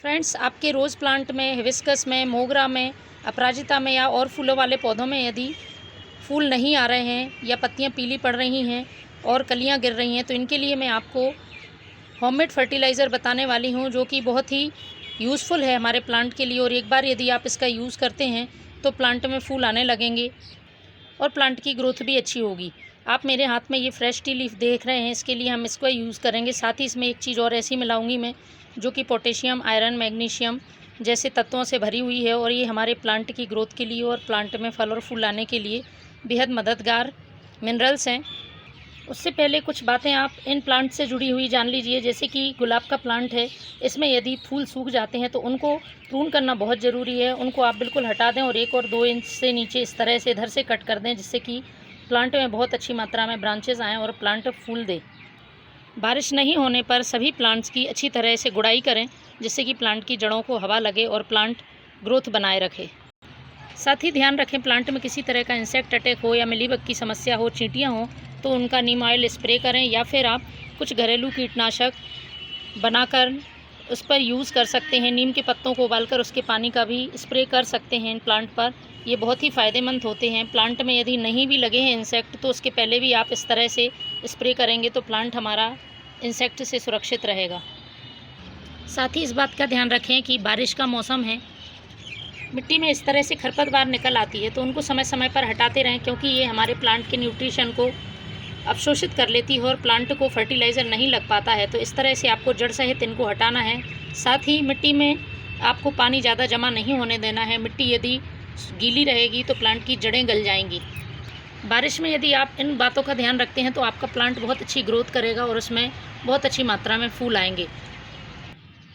Friends, आपके रोज़ plant में, hibiscus में, मोगरा में, अपराजिता में या और फूलों वाले पौधों में यदि फूल नहीं आ रहे हैं या पत्तियां पीली पड़ रही हैं और कलियां गिर रही हैं, तो इनके लिए मैं आपको होममेड फर्टिलाइज़र बताने वाली हूं, जो कि बहुत ही यूज़फुल है हमारे प्लांट के लिए। और एक बार यदि आप इसका यूज़ करते हैं तो प्लांट में फूल आने लगेंगे और प्लांट की ग्रोथ भी अच्छी होगी। आप मेरे हाथ में ये फ्रेश टी लीफ देख रहे हैं, इसके लिए हम इसको यूज़ करेंगे। साथ ही इसमें एक चीज़ और ऐसी मिलाऊंगी मैं, जो कि पोटेशियम, आयरन, मैग्नीशियम जैसे तत्वों से भरी हुई है और ये हमारे प्लांट की ग्रोथ के लिए और प्लांट में फल और फूल लाने के लिए बेहद मददगार मिनरल्स हैं। उससे पहले कुछ बातें आप इन प्लांट से जुड़ी हुई जान लीजिए। जैसे कि गुलाब का प्लांट है, इसमें यदि फूल सूख जाते हैं तो उनको प्रून करना बहुत ज़रूरी है। उनको आप बिल्कुल हटा दें और 1 और 2 इंच से नीचे इस तरह से इधर से कट कर दें, जिससे कि प्लांट में बहुत अच्छी मात्रा में ब्रांचेस आएँ और प्लांट फूल दे। बारिश नहीं होने पर सभी प्लांट्स की अच्छी तरह से गुड़ाई करें, जिससे कि प्लांट की जड़ों को हवा लगे और प्लांट ग्रोथ बनाए रखे। साथ ही ध्यान रखें, प्लांट में किसी तरह का इंसेक्ट अटैक हो या मिलीबग की समस्या हो, चींटियाँ हों, तो उनका नीम ऑयल स्प्रे करें या फिर आप कुछ घरेलू कीटनाशक बनाकर उस पर यूज़ कर सकते हैं। नीम के पत्तों को उबालकर उसके पानी का भी स्प्रे कर सकते हैं इन प्लांट पर। ये बहुत ही फ़ायदेमंद होते हैं। प्लांट में यदि नहीं भी लगे हैं इंसेक्ट, तो उसके पहले भी आप इस तरह से स्प्रे करेंगे तो प्लांट हमारा इंसेक्ट से सुरक्षित रहेगा। साथ ही इस बात का ध्यान रखें कि बारिश का मौसम है, मिट्टी में इस तरह से खरपतवार निकल आती है, तो उनको समय समय पर हटाते रहें, क्योंकि ये हमारे प्लांट के न्यूट्रिशन को अवशोषित कर लेती है और प्लांट को फर्टिलाइज़र नहीं लग पाता है। तो इस तरह से आपको जड़ सहित इनको हटाना है। साथ ही मिट्टी में आपको पानी ज़्यादा जमा नहीं होने देना है। मिट्टी यदि गीली रहेगी तो प्लांट की जड़ें गल जाएंगी। बारिश में यदि आप इन बातों का ध्यान रखते हैं तो आपका प्लांट बहुत अच्छी ग्रोथ करेगा और उसमें बहुत अच्छी मात्रा में फूल आएंगे।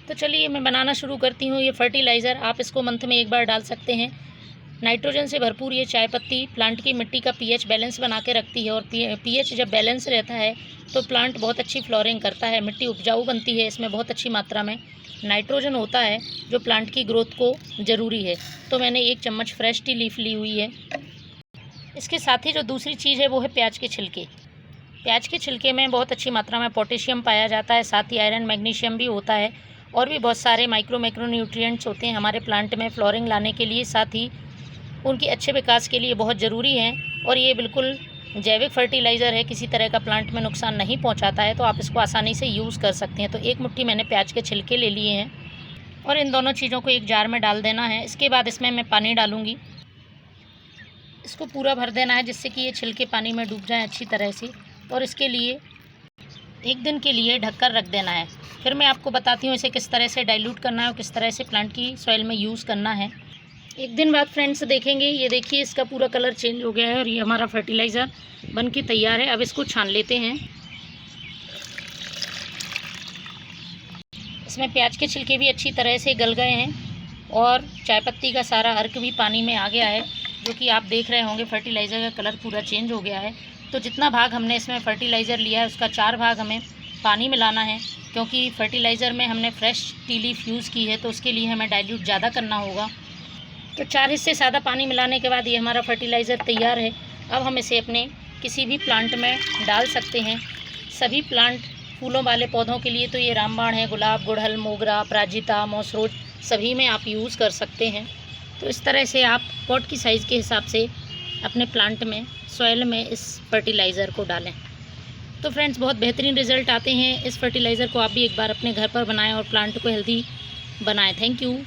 तो चलिए मैं बनाना शुरू करती हूँ। ये फर्टिलाइज़र आप इसको मंथ में 1 बार डाल सकते हैं। नाइट्रोजन से भरपूर ये चाय पत्ती प्लांट की मिट्टी का पीएच बैलेंस बना के रखती है और पीएच जब बैलेंस रहता है तो प्लांट बहुत अच्छी फ्लोरिंग करता है, मिट्टी उपजाऊ बनती है। इसमें बहुत अच्छी मात्रा में नाइट्रोजन होता है जो प्लांट की ग्रोथ को ज़रूरी है। तो मैंने 1 चम्मच फ्रेश टी लीफ ली हुई है। इसके साथ ही जो दूसरी चीज़ है वो है प्याज के छिलके। प्याज के छिलके में बहुत अच्छी मात्रा में पोटेशियम पाया जाता है, साथ ही आयरन, मैग्नीशियम भी होता है और भी बहुत सारे माइक्रो न्यूट्रिएंट्स होते हैं हमारे प्लांट में फ्लोरिंग लाने के लिए, साथ ही उनके अच्छे विकास के लिए बहुत ज़रूरी हैं। और ये बिल्कुल जैविक फर्टिलाइज़र है, किसी तरह का प्लांट में नुकसान नहीं पहुंचाता है, तो आप इसको आसानी से यूज़ कर सकते हैं। तो 1 मुट्ठी मैंने प्याज के छिलके ले लिए हैं और इन दोनों चीज़ों को एक जार में डाल देना है। इसके बाद इसमें मैं पानी डालूँगी, इसको पूरा भर देना है जिससे कि ये छिलके पानी में डूब जाएँ अच्छी तरह से। और इसके लिए 1 दिन के लिए ढककर रख देना है। फिर मैं आपको बताती हूँ इसे किस तरह से डाइल्यूट करना है और किस तरह से प्लांट की सॉइल में यूज़ करना है। 1 दिन बाद फ्रेंड्स देखेंगे, ये देखिए इसका पूरा कलर चेंज हो गया है और ये हमारा फर्टिलाइज़र बन के तैयार है। अब इसको छान लेते हैं। इसमें प्याज के छिलके भी अच्छी तरह से गल गए हैं और चाय पत्ती का सारा अर्क भी पानी में आ गया है, जो कि आप देख रहे होंगे फर्टिलाइज़र का कलर पूरा चेंज हो गया है। तो जितना भाग हमने इसमें फर्टिलाइज़र लिया है उसका 4 भाग हमें पानी मिलाना है, क्योंकि फर्टिलाइज़र में हमने फ्रेश टी लीफ यूज़ की है तो उसके लिए हमें डाइल्यूट ज़्यादा करना होगा। तो 4 हिस्से ज़्यादा पानी मिलाने के बाद ये हमारा फर्टिलाइज़र तैयार है। अब हम इसे अपने किसी भी प्लांट में डाल सकते हैं। सभी प्लांट फूलों वाले पौधों के लिए तो ये रामबाण है, गुलाब, गुड़हल, मोगरा, अपराजिता, मौसरोज सभी में आप यूज़ कर सकते हैं। तो इस तरह से आप पॉट की साइज़ के हिसाब से अपने प्लांट में, सॉइल में इस फर्टिलाइज़र को डालें। तो फ्रेंड्स बहुत बेहतरीन रिज़ल्ट आते हैं। इस फर्टिलाइज़र को आप भी एक बार अपने घर पर बनाएं और प्लांट को हेल्दी बनाएं। Thank you.